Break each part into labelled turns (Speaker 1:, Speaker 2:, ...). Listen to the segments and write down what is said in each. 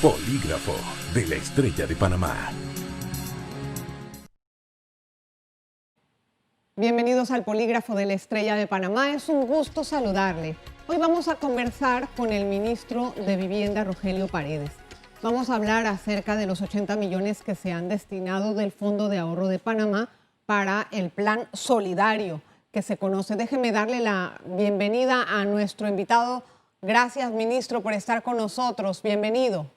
Speaker 1: Polígrafo de la Estrella de Panamá.
Speaker 2: Bienvenidos al Polígrafo de la Estrella de Panamá. Es un gusto saludarle. Hoy vamos a conversar con el ministro de Vivienda, Rogelio Paredes. Vamos a hablar acerca de los 80 millones que se han destinado del Fondo de Ahorro de Panamá para el Plan Solidario que se conoce. Déjeme darle la bienvenida a nuestro invitado. Gracias, ministro, por estar con nosotros. Bienvenido.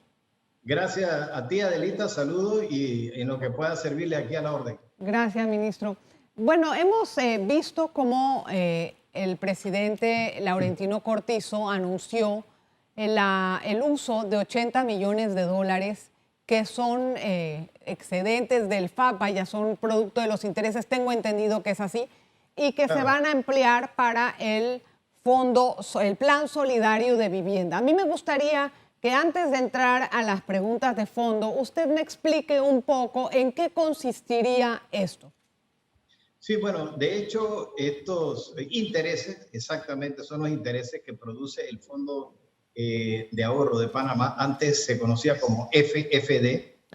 Speaker 3: Gracias a ti, Adelita. Saludos y en lo que pueda servirle aquí a la orden.
Speaker 2: Gracias, ministro. Bueno, hemos visto cómo el presidente Laurentino Cortizo anunció el uso de 80 millones de dólares que son excedentes del FAPA, ya son producto de los intereses, tengo entendido que es así, y que se van a emplear para el Plan Solidario de Vivienda. A mí me gustaría que antes de entrar a las preguntas de fondo, usted me explique un poco en qué consistiría esto.
Speaker 3: Sí, bueno, de hecho, estos intereses exactamente son los intereses que produce el Fondo de Ahorro de Panamá. Antes se conocía como FFD,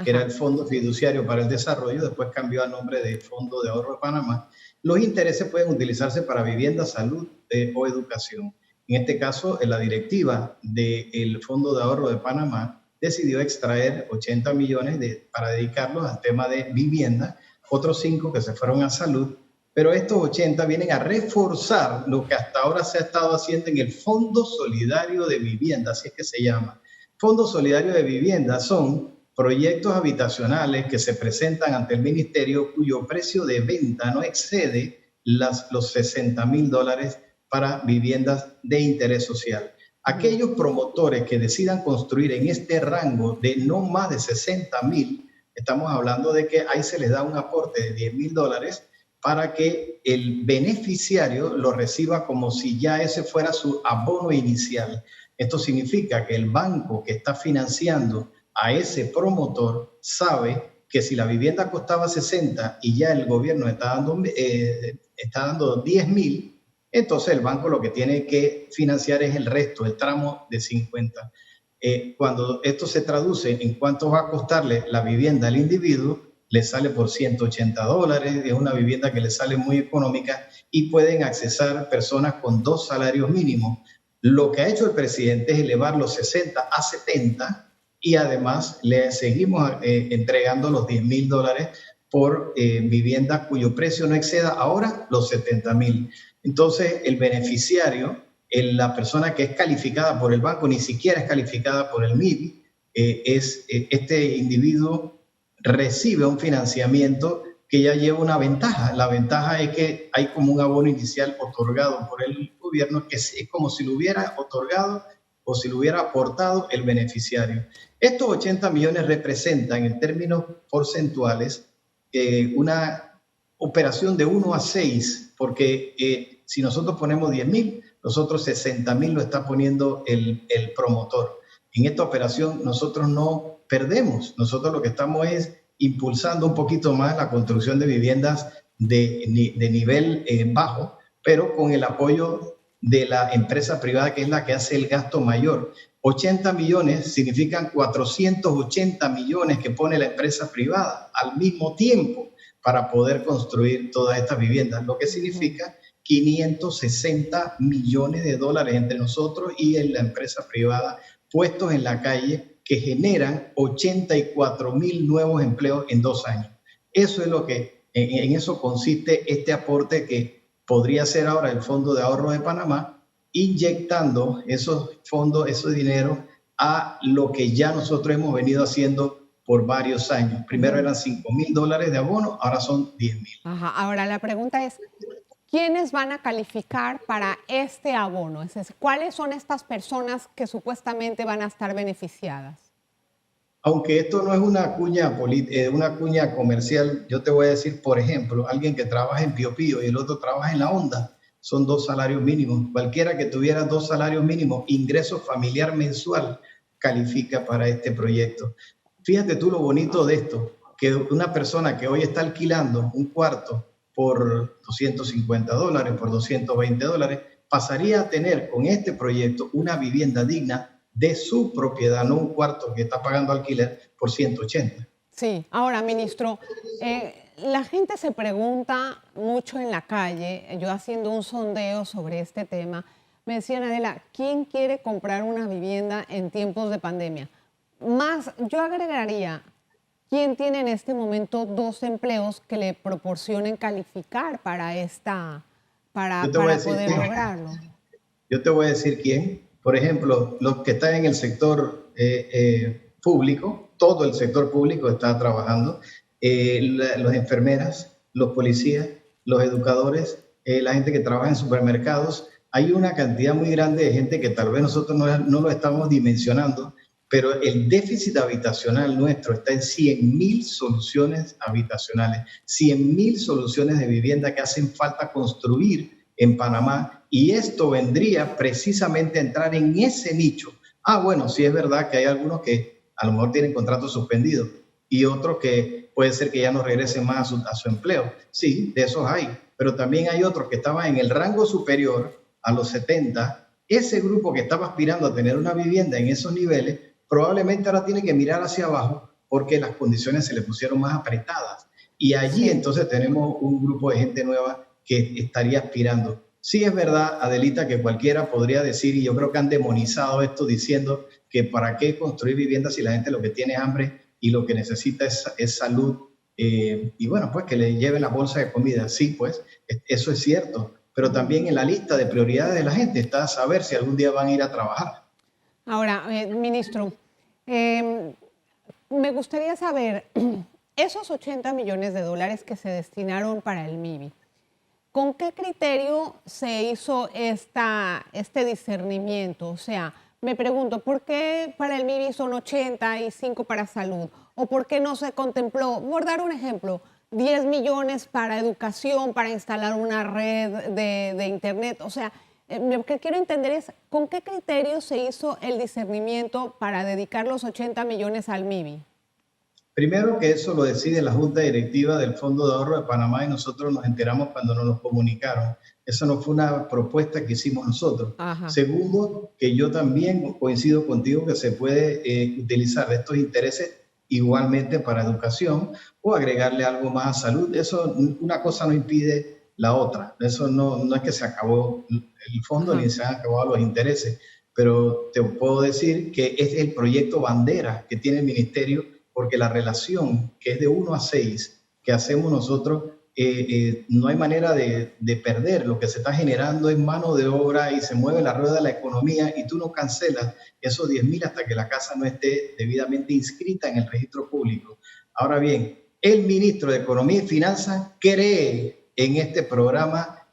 Speaker 3: que era el Fondo Fiduciario para el Desarrollo, después cambió al nombre de Fondo de Ahorro de Panamá. Los intereses pueden utilizarse para vivienda, salud o educación. En este caso, la directiva del Fondo de Ahorro de Panamá decidió extraer 80 millones para dedicarlos al tema de vivienda, otros 5 que se fueron a salud, pero estos 80 vienen a reforzar lo que hasta ahora se ha estado haciendo en el Fondo Solidario de Vivienda, así es que se llama. Fondo Solidario de Vivienda son proyectos habitacionales que se presentan ante el ministerio cuyo precio de venta no excede los $60,000 para viviendas de interés social. Aquellos promotores que decidan construir en este rango de no más de 60,000, estamos hablando de que ahí se les da un aporte de $10,000 para que el beneficiario lo reciba como si ya ese fuera su abono inicial. Esto significa que el banco que está financiando a ese promotor sabe que si la vivienda costaba 60 y ya el gobierno está dando 10,000, entonces el banco lo que tiene que financiar es el resto, el tramo de 50. Cuando esto se traduce en cuánto va a costarle la vivienda al individuo, le sale por $180, es una vivienda que le sale muy económica y pueden accesar personas con 2 salarios mínimos. Lo que ha hecho el presidente es elevar los 60 a 70 y además le seguimos entregando los $10,000 por vivienda cuyo precio no exceda ahora los 70,000. Entonces, el beneficiario, la persona que es calificada por el banco, ni siquiera es calificada por el MIBI, este individuo recibe un financiamiento que ya lleva una ventaja. La ventaja es que hay como un abono inicial otorgado por el gobierno que es como si lo hubiera otorgado o si lo hubiera aportado el beneficiario. Estos 80 millones representan en términos porcentuales una operación de 1 a 6, porque si nosotros ponemos 10,000, nosotros 60,000 lo está poniendo el promotor. En esta operación nosotros no perdemos, nosotros lo que estamos es impulsando un poquito más la construcción de viviendas de nivel bajo, pero con el apoyo de la empresa privada que es la que hace el gasto mayor. 80 millones significan 480 millones que pone la empresa privada al mismo tiempo para poder construir todas estas viviendas, lo que significa 560 millones de dólares entre nosotros y en la empresa privada puestos en la calle que generan 84,000 nuevos empleos en 2 años. Eso es lo que, en eso consiste este aporte que podría ser ahora el Fondo de Ahorro de Panamá, inyectando esos fondos, ese dinero a lo que ya nosotros hemos venido haciendo por varios años. Primero eran $5,000 de abono, ahora son 10,000.
Speaker 2: Ahora la pregunta es, ¿quiénes van a calificar para este abono? Es decir, ¿cuáles son estas personas que supuestamente van a estar beneficiadas?
Speaker 3: Aunque esto no es una cuña comercial, yo te voy a decir, por ejemplo, alguien que trabaja en Pío Pío y el otro trabaja en La Honda, son 2 salarios mínimos. Cualquiera que tuviera 2 salarios mínimos, ingreso familiar mensual, califica para este proyecto. Fíjate tú lo bonito de esto, que una persona que hoy está alquilando un cuarto por $250, por $220, pasaría a tener con este proyecto una vivienda digna de su propiedad, no un cuarto que está pagando alquiler por 180.
Speaker 2: Sí, ahora, ministro, la gente se pregunta mucho en la calle, yo haciendo un sondeo sobre este tema, me decían, Adela, ¿quién quiere comprar una vivienda en tiempos de pandemia? Más, yo agregaría, ¿quién tiene en este momento 2 empleos que le proporcionen calificar para poder lograrlo?
Speaker 3: Yo te voy a decir quién. Por ejemplo, los que están en el sector público, todo el sector público está trabajando, las enfermeras, los policías, los educadores, la gente que trabaja en supermercados. Hay una cantidad muy grande de gente que tal vez nosotros no lo estamos dimensionando, pero el déficit habitacional nuestro está en 100.000 soluciones habitacionales, 100.000 soluciones de vivienda que hacen falta construir en Panamá, y esto vendría precisamente a entrar en ese nicho. Bueno, sí es verdad que hay algunos que a lo mejor tienen contratos suspendidos y otros que puede ser que ya no regresen más a su empleo. Sí, de esos hay, pero también hay otros que estaban en el rango superior a los 70. Ese grupo que estaba aspirando a tener una vivienda en esos niveles probablemente ahora tiene que mirar hacia abajo porque las condiciones se le pusieron más apretadas. Y allí entonces tenemos un grupo de gente nueva que estaría aspirando. Sí es verdad, Adelita, que cualquiera podría decir, y yo creo que han demonizado esto diciendo que para qué construir viviendas si la gente lo que tiene es hambre y lo que necesita es salud. Y bueno, pues que le lleven la bolsa de comida. Sí, pues eso es cierto. Pero también en la lista de prioridades de la gente está saber si algún día van a ir a trabajar.
Speaker 2: Ahora, ministro, me gustaría saber, esos 80 millones de dólares que se destinaron para el MIBI, ¿con qué criterio se hizo este discernimiento? O sea, me pregunto, ¿por qué para el MIBI son 80 y 5 para salud? ¿O por qué no se contempló, por dar un ejemplo, 10 millones para educación, para instalar una red de internet? O sea, lo que quiero entender es, ¿con qué criterio se hizo el discernimiento para dedicar los 80 millones al MIBI?
Speaker 3: Primero que eso lo decide la Junta Directiva del Fondo de Ahorro de Panamá y nosotros nos enteramos cuando nos lo comunicaron. Eso no fue una propuesta que hicimos nosotros.
Speaker 2: Ajá.
Speaker 3: Segundo, que yo también coincido contigo que se puede utilizar de estos intereses igualmente para educación o agregarle algo más a salud. Eso, una cosa no impide la otra. Eso no es que se acabó el fondo ni se han acabado los intereses, pero te puedo decir que es el proyecto bandera que tiene el ministerio, porque la relación que es de 1 a 6 que hacemos nosotros, no hay manera de perder. Lo que se está generando es mano de obra y se mueve la rueda de la economía y tú no cancelas esos 10.000 hasta que la casa no esté debidamente inscrita en el registro público. Ahora bien, el ministro de Economía y Finanzas cree en este programa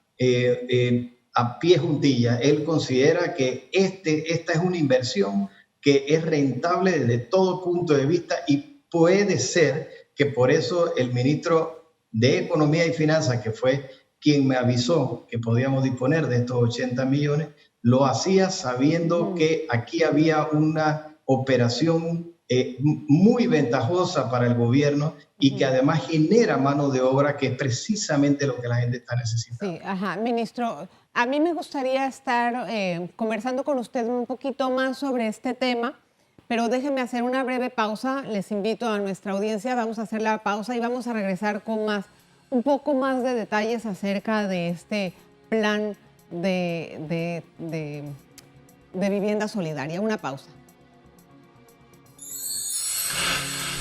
Speaker 3: a pie juntilla. Él considera que esta es una inversión que es rentable desde todo punto de vista y puede ser que por eso el ministro de Economía y Finanzas, que fue quien me avisó que podíamos disponer de estos 80 millones, lo hacía sabiendo que aquí había una operación muy ventajosa para el gobierno y que además genera mano de obra, que es precisamente lo que la gente está necesitando.
Speaker 2: Sí, ministro, a mí me gustaría estar conversando con usted un poquito más sobre este tema, pero déjenme hacer una breve pausa. Les invito a nuestra audiencia, vamos a hacer la pausa y vamos a regresar con un poco más de detalles acerca de este plan de vivienda solidaria. Una pausa.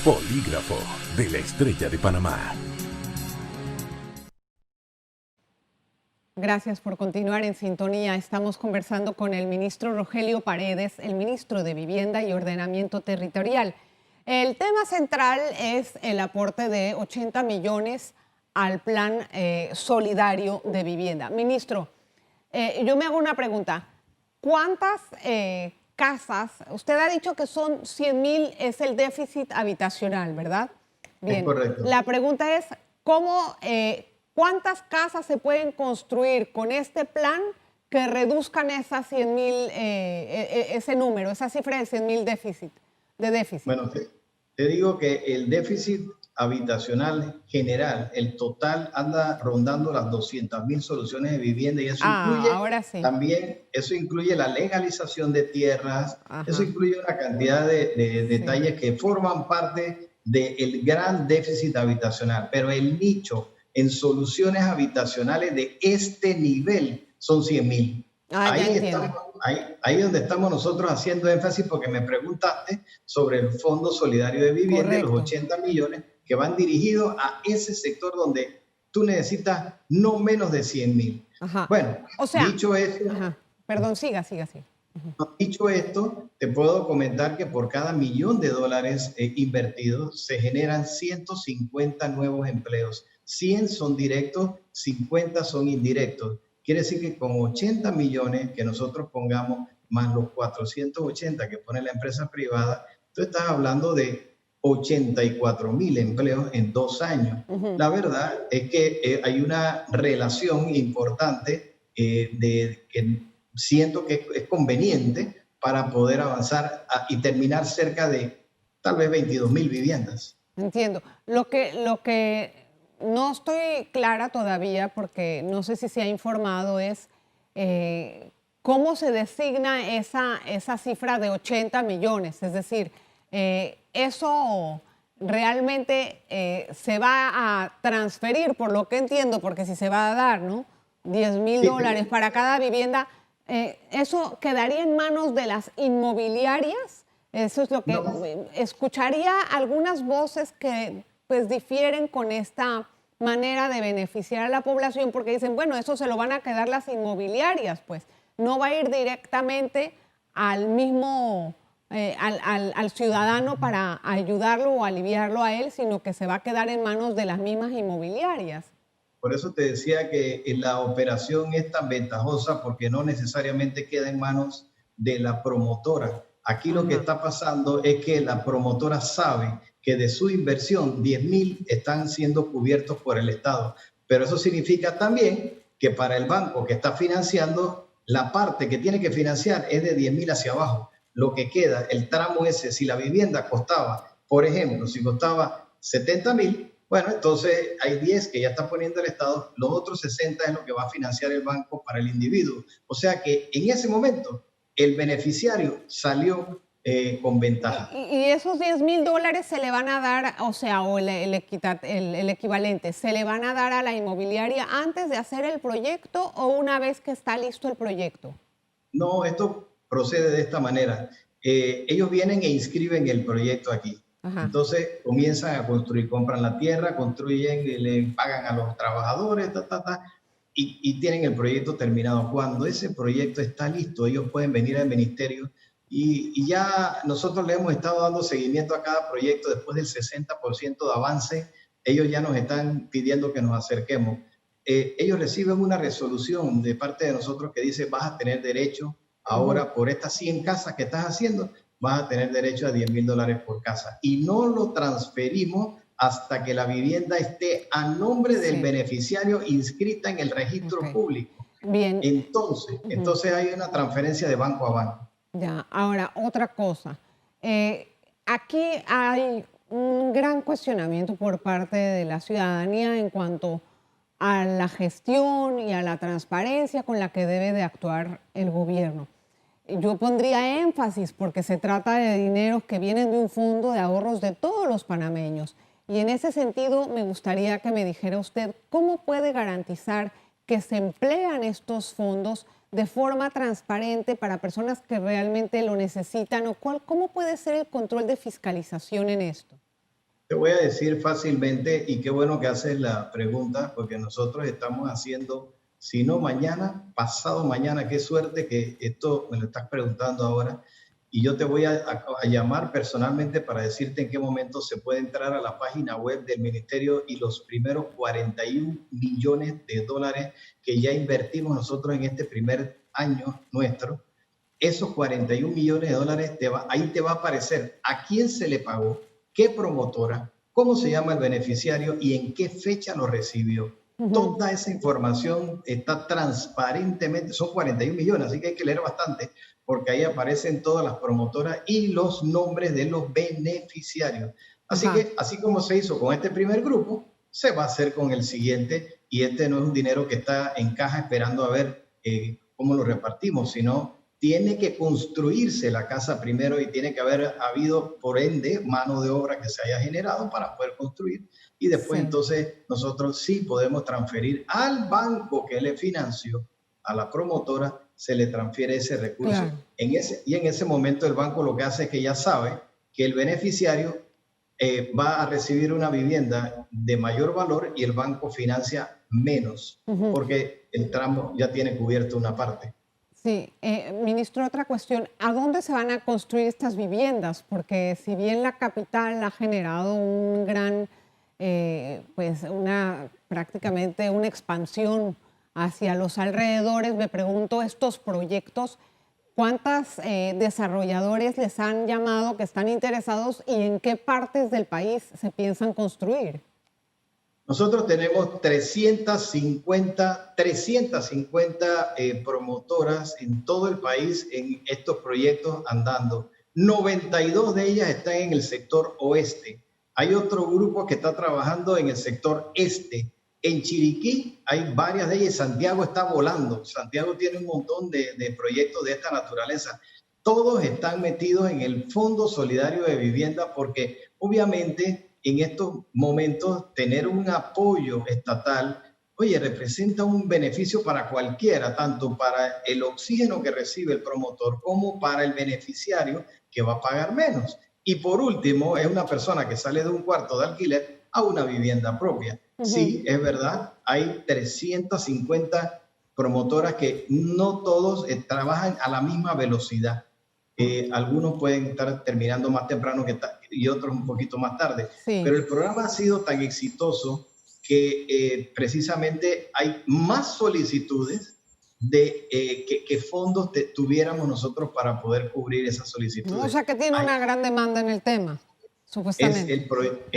Speaker 1: Polígrafo de la Estrella de Panamá.
Speaker 2: Gracias por continuar en sintonía. Estamos conversando con el ministro Rogelio Paredes, el ministro de Vivienda y Ordenamiento Territorial. El tema central es el aporte de 80 millones al plan solidario de vivienda. Ministro, yo me hago una pregunta. ¿Cuántas casas? Usted ha dicho que son 100.000, es el déficit habitacional, ¿verdad? Bien.
Speaker 3: Es correcto.
Speaker 2: La pregunta es, ¿cuántas casas se pueden construir con este plan que reduzcan esas 100.000, ese número, esa cifra de 100.000 de déficit?
Speaker 3: Bueno, te digo que el déficit habitacional general, el total anda rondando las 200.000 soluciones de vivienda y eso incluye
Speaker 2: Ahora sí.
Speaker 3: también, eso incluye la legalización de tierras, eso
Speaker 2: Ajá.
Speaker 3: incluye una cantidad de
Speaker 2: Sí.
Speaker 3: detalles que forman parte del gran déficit habitacional, pero el nicho en soluciones habitacionales de este nivel son 100.000.
Speaker 2: Ya
Speaker 3: Ahí estamos,
Speaker 2: entiendo.
Speaker 3: ahí donde estamos nosotros haciendo énfasis porque me preguntaste sobre el Fondo Solidario de Vivienda y los
Speaker 2: Correcto.
Speaker 3: 80 millones que van dirigidos a ese sector donde tú necesitas no menos de 100.000.
Speaker 2: Ajá.
Speaker 3: Bueno,
Speaker 2: O sea,
Speaker 3: dicho eso,
Speaker 2: ajá. Perdón, siga.
Speaker 3: dicho esto, te puedo comentar que por cada $1.000.000 invertidos se generan 150 nuevos empleos. 100 son directos, 50 son indirectos. Quiere decir que con 80 millones que nosotros pongamos, más los 480 que pone la empresa privada, tú estás hablando de 84.000 empleos en 2 años. La verdad es que hay una relación importante de que siento que es conveniente para poder avanzar y terminar cerca de tal vez 22.000 viviendas.
Speaker 2: Entiendo. Lo que no estoy clara todavía, porque no sé si se ha informado, es cómo se designa esa cifra de 80 millones. Es decir, eso realmente se va a transferir, por lo que entiendo, porque si se va a dar, ¿no? $10,000 para cada vivienda, ¿eso quedaría en manos de las inmobiliarias? Eso es lo que
Speaker 3: No,
Speaker 2: escucharía algunas voces que pues difieren con esta manera de beneficiar a la población porque dicen, bueno, eso se lo van a quedar las inmobiliarias, pues no va a ir directamente al mismo, al ciudadano para ayudarlo o aliviarlo a él, sino que se va a quedar en manos de las mismas inmobiliarias.
Speaker 3: por eso te decía que la operación es tan ventajosa porque no necesariamente queda en manos de la promotora. Aquí lo que
Speaker 2: Ajá.
Speaker 3: está pasando es que la promotora sabe que de su inversión 10.000 están siendo cubiertos por el Estado. Pero eso significa también que para el banco que está financiando, la parte que tiene que financiar es de 10.000 hacia abajo. Lo que queda, el tramo ese, si la vivienda costaba, por ejemplo, si costaba 70.000, bueno, entonces hay 10 que ya está poniendo el Estado, los otros 60 es lo que va a financiar el banco para el individuo. O sea que en ese momento el beneficiario salió con ventaja.
Speaker 2: Y esos $10,000 se le van a dar, o sea, o el equivalente, ¿se le van a dar a la inmobiliaria antes de hacer el proyecto o una vez que está listo el proyecto?
Speaker 3: No, esto procede de esta manera. Ellos vienen e inscriben el proyecto aquí.
Speaker 2: Ajá.
Speaker 3: Entonces comienzan a construir, compran la tierra, construyen, le pagan a los trabajadores, y tienen el proyecto terminado. Cuando ese proyecto está listo, ellos pueden venir al ministerio y ya nosotros le hemos estado dando seguimiento a cada proyecto después del 60% de avance. Ellos ya nos están pidiendo que nos acerquemos. Ellos reciben una resolución de parte de nosotros que dice vas a tener derecho ahora por estas 100 casas que estás haciendo, vas a tener derecho a $10,000 por casa. Y no lo transferimos hasta que la vivienda esté a nombre del
Speaker 2: Sí.
Speaker 3: beneficiario inscrita en el registro
Speaker 2: Ok.
Speaker 3: público.
Speaker 2: Bien.
Speaker 3: Entonces hay una transferencia de banco a banco.
Speaker 2: Ya, ahora otra cosa. Aquí hay un gran cuestionamiento por parte de la ciudadanía en cuanto a la gestión y a la transparencia con la que debe de actuar el gobierno. Yo pondría énfasis porque se trata de dineros que vienen de un fondo de ahorros de todos los panameños. Y en ese sentido me gustaría que me dijera usted cómo puede garantizar que se emplean estos fondos de forma transparente para personas que realmente lo necesitan o cómo puede ser el control de fiscalización en esto.
Speaker 3: Te voy a decir fácilmente, y qué bueno que haces la pregunta, porque nosotros estamos haciendo, si no mañana, pasado mañana, qué suerte que esto me lo estás preguntando ahora, y yo te voy a llamar personalmente para decirte en qué momento se puede entrar a la página web del ministerio y los primeros 41 millones de dólares que ya invertimos nosotros en este primer año nuestro. Esos 41 millones de dólares, ahí te va a aparecer a quién se le pagó, qué promotora, cómo se llama el beneficiario y en qué fecha lo recibió. Toda esa información está transparentemente, son 41 millones, así que hay que leer bastante, porque ahí aparecen todas las promotoras y los nombres de los beneficiarios. Así
Speaker 2: Ajá.
Speaker 3: que, así como se hizo con este primer grupo, se va a hacer con el siguiente, y este no es un dinero que está en caja esperando a ver cómo lo repartimos, sino tiene que construirse la casa primero y tiene que haber habido, por ende, mano de obra que se haya generado para poder construir, y después
Speaker 2: Sí,
Speaker 3: entonces nosotros sí podemos transferir al banco que le financió, a la promotora, se le transfiere ese recurso.
Speaker 2: claro.
Speaker 3: Y en ese momento el banco lo que hace es que ya sabe que el beneficiario va a recibir una vivienda de mayor valor y el banco financia menos,
Speaker 2: Ujú.
Speaker 3: porque el tramo ya tiene cubierto una parte.
Speaker 2: Sí, ministro, otra cuestión, ¿a dónde se van a construir estas viviendas? Porque si bien la capital ha generado un gran, pues prácticamente una expansión hacia los alrededores, me pregunto estos proyectos, ¿cuántos desarrolladores les han llamado que están interesados y en qué partes del país se piensan construir?
Speaker 3: Nosotros tenemos 350 promotoras en todo el país en estos proyectos andando. 92 de ellas están en el sector oeste. Hay otro grupo que está trabajando en el sector este. En Chiriquí hay varias de ellas. Santiago está volando. Santiago tiene un montón de proyectos de esta naturaleza. Todos están metidos en el Fondo Solidario de Vivienda porque obviamente en estos momentos tener un apoyo estatal, oye, representa un beneficio para cualquiera, tanto para el oxígeno que recibe el promotor como para el beneficiario que va a pagar menos. Y por último, es una persona que sale de un cuarto de alquiler a una vivienda propia.
Speaker 2: Ujú.
Speaker 3: Sí, es verdad, hay 350 promotoras que no todos trabajan a la misma velocidad. Algunos pueden estar terminando más temprano y otros un poquito más tarde,
Speaker 2: Sí.
Speaker 3: pero el programa ha sido tan exitoso que precisamente hay más solicitudes de que fondos tuviéramos nosotros para poder cubrir esas
Speaker 2: ¿No? O
Speaker 3: solicitudes.
Speaker 2: sea que tiene
Speaker 3: Hay,
Speaker 2: una gran demanda en el tema, supuestamente.
Speaker 3: es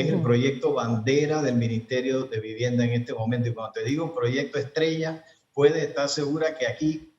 Speaker 3: el
Speaker 2: Ujú.
Speaker 3: proyecto bandera del Ministerio de Vivienda en este momento. Y cuando te digo proyecto estrella, puede estar segura que aquí,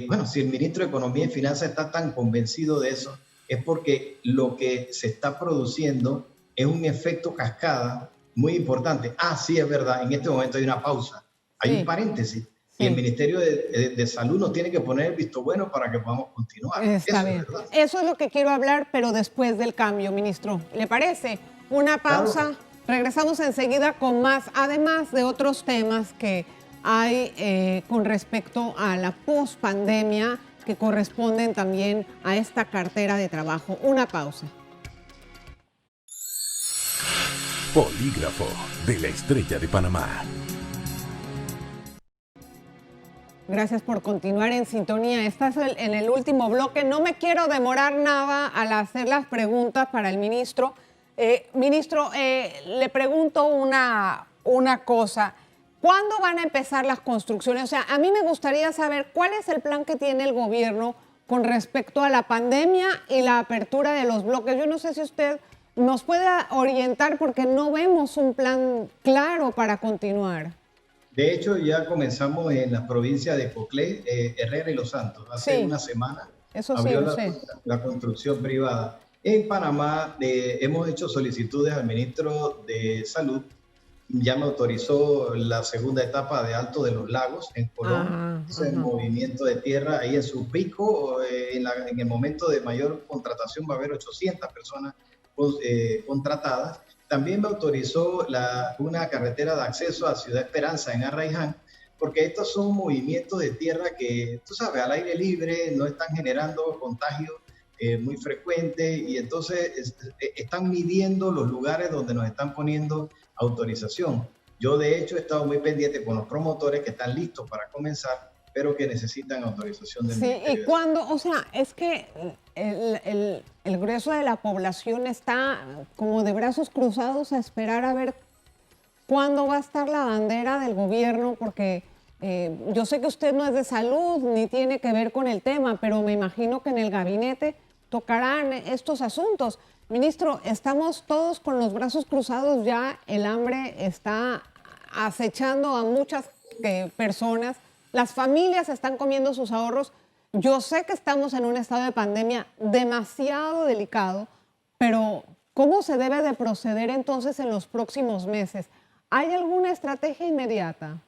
Speaker 3: bueno, si el ministro de Economía y Finanzas está tan convencido de eso, es porque lo que se está produciendo es un efecto cascada muy importante. Ah, sí, es verdad, en este momento hay una pausa, hay un
Speaker 2: Sí,
Speaker 3: paréntesis. Y el
Speaker 2: sí.
Speaker 3: Ministerio de Salud nos tiene que poner el visto bueno para que podamos continuar.
Speaker 2: Está
Speaker 3: Eso es
Speaker 2: bien.
Speaker 3: verdad.
Speaker 2: Eso es lo que quiero hablar, pero después del cambio, ministro. ¿Le parece? Una
Speaker 3: Claro.
Speaker 2: pausa. Regresamos enseguida con más, además de otros temas que hay con respecto a la pospandemia que corresponden también a esta cartera de trabajo. Una pausa.
Speaker 1: Polígrafo de la Estrella de Panamá.
Speaker 2: Gracias por continuar en sintonía. Estás en el último bloque. No me quiero demorar nada al hacer las preguntas para el ministro. Ministro, le pregunto una cosa. ¿Cuándo van a empezar las construcciones? O sea, a mí me gustaría saber cuál es el plan que tiene el gobierno con respecto a la pandemia y la apertura de los bloques. Yo no sé si usted nos puede orientar porque no vemos un plan claro para continuar.
Speaker 3: De hecho, ya comenzamos en la provincia de Coclé, Herrera y Los Santos. Hace
Speaker 2: Sí,
Speaker 3: una semana
Speaker 2: eso sí,
Speaker 3: abrió
Speaker 2: yo sé.
Speaker 3: la construcción privada. En Panamá hemos hecho solicitudes al ministro de Salud. Ya me autorizó la segunda etapa de Alto de los Lagos en Colón.
Speaker 2: Ajá,
Speaker 3: Ese
Speaker 2: ajá.
Speaker 3: movimiento de tierra ahí en su pico, en el momento de mayor contratación va a haber 800 personas contratadas. También me autorizó una carretera de acceso a Ciudad Esperanza en Arraiján, porque estos son movimientos de tierra que, tú sabes, al aire libre no están generando contagios muy frecuentes y entonces están midiendo los lugares donde nos están poniendo autorización. Yo de hecho he estado muy pendiente con los promotores que están listos para comenzar, pero que necesitan autorización del
Speaker 2: Sí, y
Speaker 3: Ministerio de Salud.
Speaker 2: cuando, o sea, es que el grueso de la población está como de brazos cruzados a esperar a ver cuándo va a estar la bandera del gobierno, porque yo sé que usted no es de salud ni tiene que ver con el tema, pero me imagino que en el gabinete tocarán estos asuntos. Ministro, estamos todos con los brazos cruzados ya, el hambre está acechando a muchas personas, las familias están comiendo sus ahorros. Yo sé que estamos en un estado de pandemia demasiado delicado, pero ¿Cómo se debe de proceder entonces en los próximos meses? ¿Hay alguna estrategia inmediata?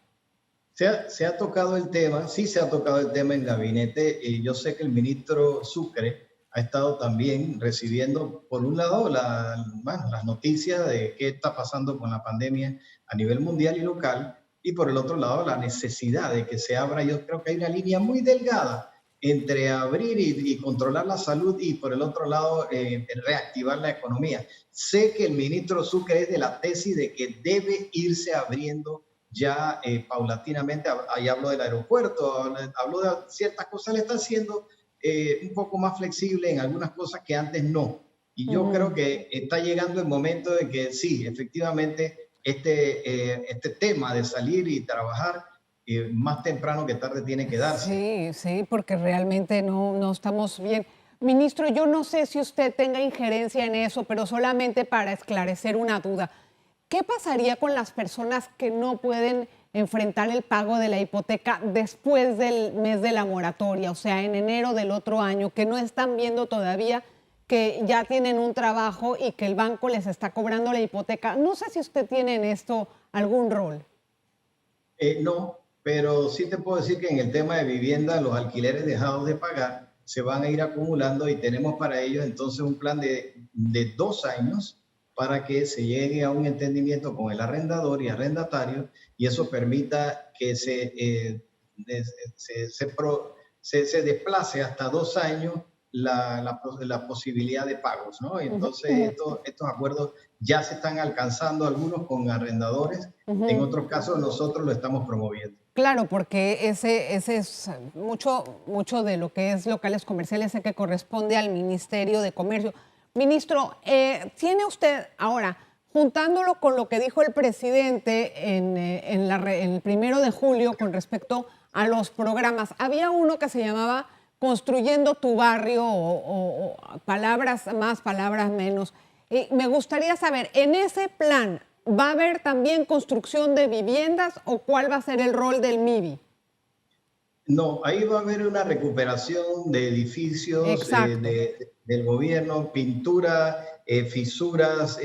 Speaker 3: Se ha tocado el tema, sí se ha tocado el tema en gabinete. Yo sé que el ministro Sucre ha estado también recibiendo, por un lado, las noticias de qué está pasando con la pandemia a nivel mundial y local, y por el otro lado, la necesidad de que se abra. Yo creo que hay una línea muy delgada entre abrir y controlar la salud y por el otro lado, reactivar la economía. Sé que el ministro Sucre es de la tesis de que debe irse abriendo ya paulatinamente. Ahí hablo del aeropuerto, hablo de ciertas cosas, le está haciendo un poco más flexible en algunas cosas que antes no. Y yo creo que está llegando el momento de que sí, efectivamente, este tema de salir y trabajar más temprano que tarde tiene que darse.
Speaker 2: Sí, sí, porque realmente no estamos bien. Ministro, yo no sé si usted tenga injerencia en eso, pero solamente para esclarecer una duda. ¿Qué pasaría con las personas que no pueden enfrentar el pago de la hipoteca después del mes de la moratoria, o sea, en enero del otro año, que no están viendo todavía que ya tienen un trabajo y que el banco les está cobrando la hipoteca? No sé si usted tiene en esto algún rol.
Speaker 3: No, pero sí te puedo decir que en el tema de vivienda, los alquileres dejados de pagar se van a ir acumulando y tenemos para ellos entonces un plan de 2 años para que se llegue a un entendimiento con el arrendador y arrendatario y eso permita que se desplace hasta 2 años la posibilidad de pagos, ¿no? Entonces, estos acuerdos ya se están alcanzando, algunos con arrendadores, en otros casos nosotros lo estamos promoviendo.
Speaker 2: Claro, porque ese es mucho de lo que es locales comerciales, sé que corresponde al Ministerio de Comercio. Ministro, tiene usted ahora, juntándolo con lo que dijo el presidente en el 1 de julio con respecto a los programas, había uno que se llamaba Construyendo tu Barrio o palabras más, palabras menos. Y me gustaría saber, en ese plan, ¿va a haber también construcción de viviendas o cuál va a ser el rol del MIBI?
Speaker 3: No, ahí va a haber una recuperación de edificios
Speaker 2: Exacto.
Speaker 3: del gobierno, pintura, fisuras,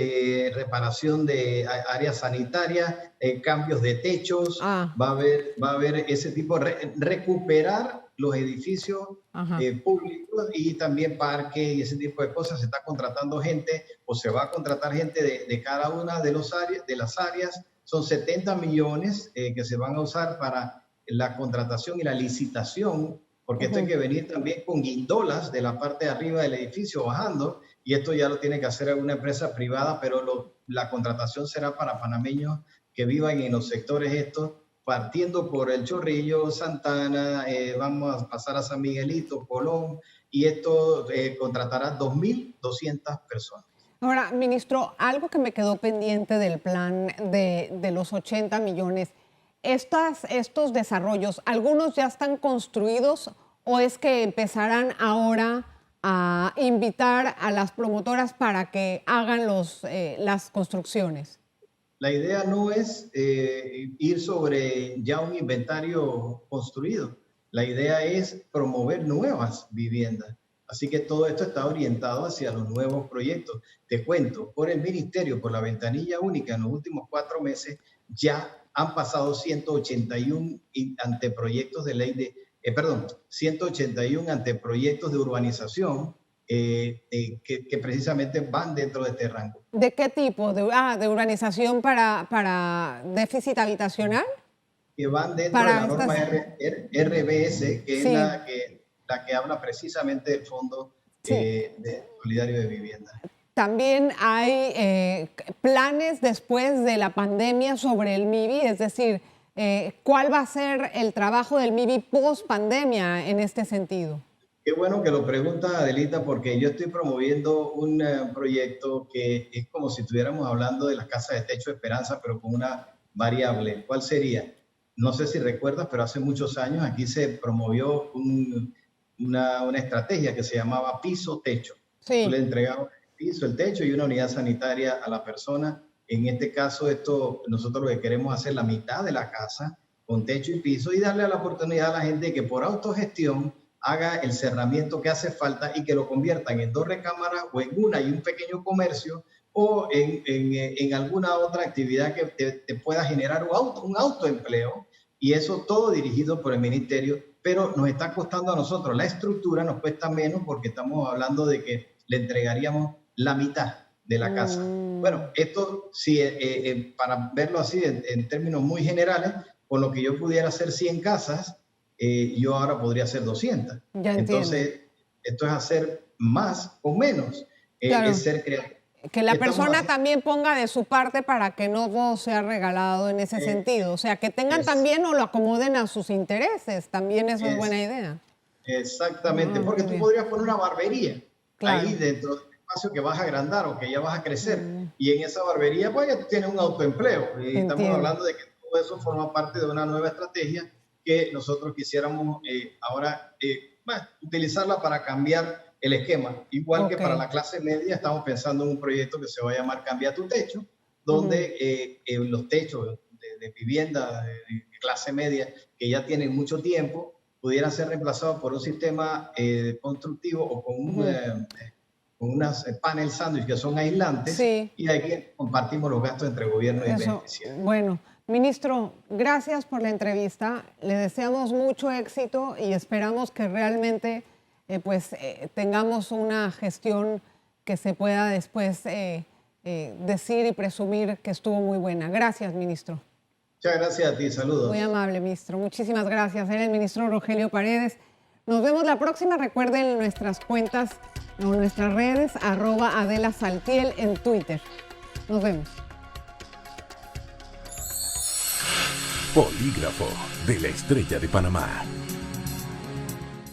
Speaker 3: reparación de áreas sanitarias, cambios de techos,
Speaker 2: Ah,
Speaker 3: va a haber ese tipo, recuperar los edificios
Speaker 2: ajá.
Speaker 3: públicos y también parques y ese tipo de cosas. Se está contratando gente o se va a contratar gente de cada una de las áreas. Son 70 millones que se van a usar para la contratación y la licitación, porque esto hay que venir también con guindolas de la parte de arriba del edificio bajando, y esto ya lo tiene que hacer alguna empresa privada, pero la contratación será para panameños que vivan en los sectores estos, partiendo por El Chorrillo, Santana, vamos a pasar a San Miguelito, Colón, y esto contratará 2.200 personas.
Speaker 2: Ahora, ministro, algo que me quedó pendiente del plan de los 80 millones, estos desarrollos, ¿algunos ya están construidos o es que empezarán ahora a invitar a las promotoras para que hagan las construcciones?
Speaker 3: La idea no es ir sobre ya un inventario construido. La idea es promover nuevas viviendas. Así que todo esto está orientado hacia los nuevos proyectos. Te cuento, por el ministerio, por la ventanilla única, en los últimos 4 meses ya han pasado 181 anteproyectos de ley de, 181 anteproyectos de urbanización que precisamente van dentro de este rango.
Speaker 2: ¿De qué tipo? ¿De urbanización para déficit habitacional?
Speaker 3: Que van dentro de
Speaker 2: Para
Speaker 3: la norma
Speaker 2: estas,
Speaker 3: RBS, que es
Speaker 2: sí,
Speaker 3: la que habla precisamente del Fondo
Speaker 2: sí.
Speaker 3: Solidario de Vivienda.
Speaker 2: También hay planes después de la pandemia sobre el MIBI, es decir, ¿cuál va a ser el trabajo del MIBI post pandemia en este sentido?
Speaker 3: Qué bueno que lo preguntas, Adelita, porque yo estoy promoviendo un proyecto que es como si estuviéramos hablando de las casas de techo de esperanza, pero con una variable. ¿Cuál sería? No sé si recuerdas, pero hace muchos años aquí se promovió una estrategia que se llamaba piso-techo. Tú le
Speaker 2: Sí.
Speaker 3: entregabas el piso, el techo y una unidad sanitaria a la persona. En este caso, nosotros lo que queremos hacer la mitad de la casa con techo y piso y darle la oportunidad a la gente que por autogestión haga el cerramiento que hace falta y que lo conviertan en 2 recámaras o en una y un pequeño comercio o en alguna otra actividad que te pueda generar un autoempleo, y eso todo dirigido por el ministerio, pero nos está costando a nosotros. La estructura nos cuesta menos porque estamos hablando de que le entregaríamos la mitad de la casa. Bueno, esto sí, para verlo así en términos muy generales, con lo que yo pudiera hacer 100 casas, yo ahora podría hacer 200.
Speaker 2: Ya entiendo.
Speaker 3: Entonces, esto es hacer más o menos,
Speaker 2: Claro.
Speaker 3: es ser creativo.
Speaker 2: Que la persona también ponga de su parte para que no todo sea regalado en ese sentido. O sea, que tengan también o lo acomoden a sus intereses. También eso es buena idea.
Speaker 3: Exactamente, porque tú podrías poner una barbería ahí dentro del espacio que vas a agrandar o que ya vas a crecer. Y en esa barbería, pues ya tú tienes un autoempleo. Y estamos hablando de que todo eso forma parte de una nueva estrategia que nosotros quisiéramos ahora utilizarla para cambiar el esquema. Igual que para la clase media, estamos pensando en un proyecto que se va a llamar Cambia tu Techo, donde los techos de vivienda de clase media que ya tienen mucho tiempo pudieran ser reemplazados por un sistema constructivo o con unas panel sándwich que son aislantes, y ahí compartimos los gastos entre gobierno y beneficiarios.
Speaker 2: Bueno, ministro, gracias por la entrevista. Le deseamos mucho éxito y esperamos que realmente tengamos una gestión que se pueda después decir y presumir que estuvo muy buena. Gracias, ministro.
Speaker 3: Muchas gracias a ti, saludos.
Speaker 2: Muy amable, ministro. Muchísimas gracias. Era el ministro Rogelio Paredes. Nos vemos la próxima. Recuerden nuestras cuentas o nuestras redes, @AdelaSaltiel en Twitter. Nos vemos.
Speaker 1: Polígrafo de la Estrella de Panamá.